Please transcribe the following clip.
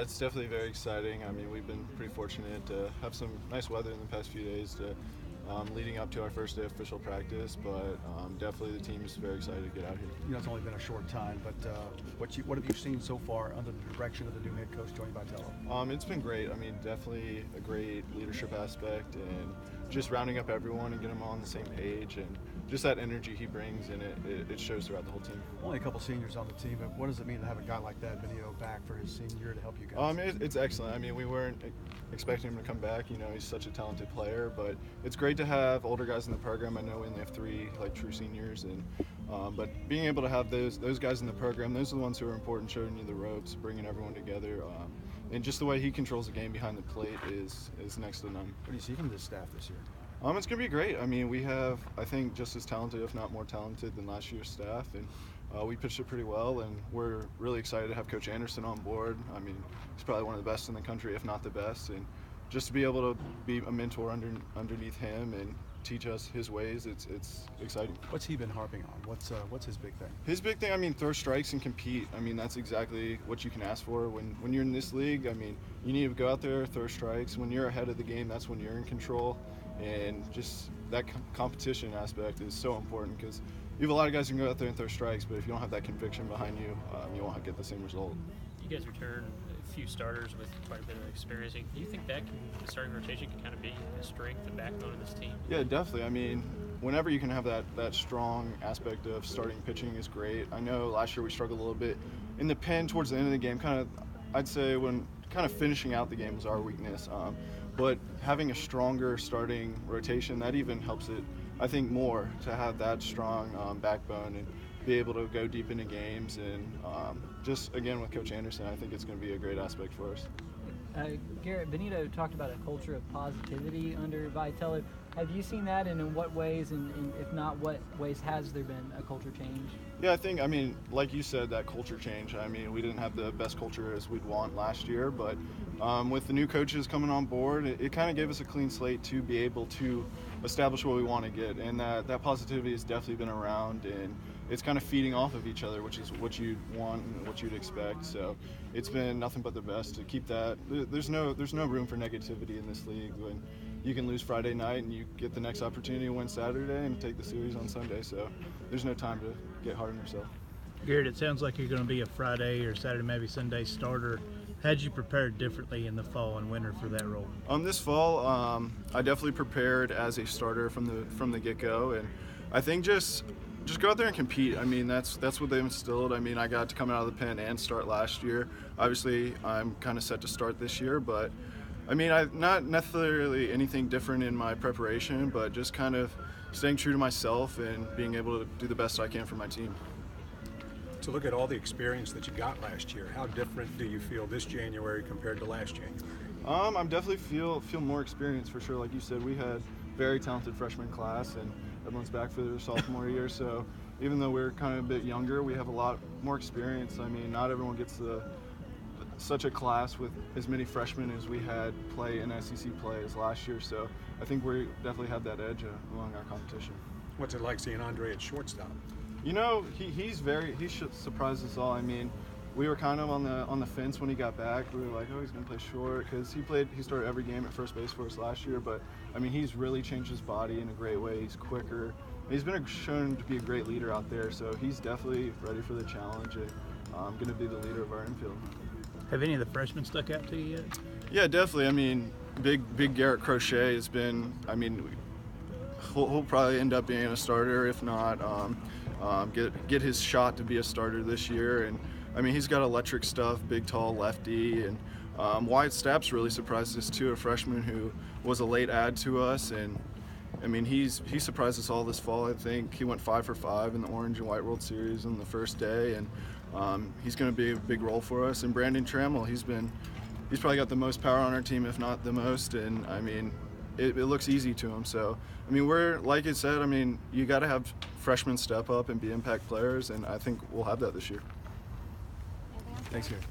It's definitely very exciting. I mean, we've been pretty fortunate to have some nice weather in the past few days leading up to our first day of official practice, but definitely the team's very excited to get out here. You know, it's only been a short time, but what have you seen so far under the direction of the new head coach, Tony Vitello? It's been great. I mean, definitely a great leadership aspect and just rounding up everyone and getting them all on the same page, and just that energy he brings, and it shows throughout the whole team. Only a couple seniors on the team, but what does it mean to have a guy like that, Benito, back for his senior year to help you guys? It's excellent. I mean, we weren't expecting him to come back. You know, he's such a talented player, but it's great to have older guys in the program. I know we only have 3 like true seniors, and but being able to have those guys in the program, those are the ones who are important, showing you the ropes, bringing everyone together, and just the way he controls the game behind the plate is next to none. What do you see from this staff this year? It's going to be great. I mean, we have, I think, just as talented, if not more talented, than last year's staff, and we pitched it pretty well, and we're really excited to have Coach Anderson on board. I mean, he's probably one of the best in the country, if not the best, and just to be able to be a mentor underneath him and teach us his ways, it's exciting. What's he been harping on? What's his big thing? His big thing, I mean, throw strikes and compete. I mean, that's exactly what you can ask for when you're in this league. I mean, you need to go out there, throw strikes. When you're ahead of the game, that's when you're in control. And just that competition aspect is so important, because you have a lot of guys who can go out there and throw strikes, but if you don't have that conviction behind you, you won't get the same result. You guys return a few starters with quite a bit of experience. Do you think that the starting rotation can kind of be a strength, the backbone of this team? Yeah, definitely. I mean, whenever you can have that strong aspect of starting pitching is great. I know last year we struggled a little bit in the pen towards the end of the game. I'd say when kind of finishing out the game was our weakness. But having a stronger starting rotation, that even helps it, I think, more to have that strong backbone and be able to go deep into games. And just, again, with Coach Anderson, I think it's going to be a great aspect for us. Garrett, Benito talked about a culture of positivity under Vitello. Have you seen that, and in what ways, and if not, what ways has there been a culture change? Yeah, I mean, like you said, that culture change. I mean, we didn't have the best culture as we'd want last year, but with the new coaches coming on board, it kind of gave us a clean slate to be able to establish what we want to get, and that positivity has definitely been around, and it's kind of feeding off of each other, which is what you'd want and what you'd expect. So it's been nothing but the best to keep that. There's no room for negativity in this league. When you can lose Friday night and you get the next opportunity to win Saturday and take the series on Sunday, so there's no time to get hard on yourself. Garrett, it sounds like you're going to be a Friday or Saturday, maybe Sunday starter. How'd you prepare differently in the fall and winter for that role? This fall, I definitely prepared as a starter from the get-go, and I think just go out there and compete. I mean, that's what they instilled. I mean, I got to come out of the pen and start last year. Obviously, I'm kind of set to start this year, but I mean, not necessarily anything different in my preparation, but just kind of staying true to myself and being able to do the best I can for my team. To look at all the experience that you got last year, how different do you feel this January compared to last January? I'm definitely feel more experience for sure. Like you said, we had very talented freshman class, and everyone's back for their sophomore year. So even though we're kind of a bit younger, we have a lot more experience. I mean, not everyone gets such a class with as many freshmen as we had play in SEC play as last year. So I think we definitely have that edge among our competition. What's it like seeing Andre at shortstop? You know, he surprised us all. I mean, we were kind of on the fence when he got back. We were like, oh, he's going to play short, because he started every game at first base for us last year. But I mean, he's really changed his body in a great way. He's quicker. He's been shown to be a great leader out there. So he's definitely ready for the challenge and going to be the leader of our infield. Have any of the freshmen stuck out to you yet? Yeah, definitely. I mean, big Garrett Crochet has been. I mean, he'll probably end up being a starter, if not get his shot to be a starter this year. And I mean, he's got electric stuff, big, tall lefty. And Wyatt Stapp's really surprised us too, a freshman who was a late add to us. And I mean, he surprised us all this fall. I think he went 5 for 5 in the Orange and White World Series on the first day, and he's going to be a big role for us. And Brandon Trammell, he's probably got the most power on our team, if not the most. And I mean, it looks easy to him. So I mean, we're, like I said, I mean, you got to have freshmen step up and be impact players, and I think we'll have that this year. Thanks, Garrett.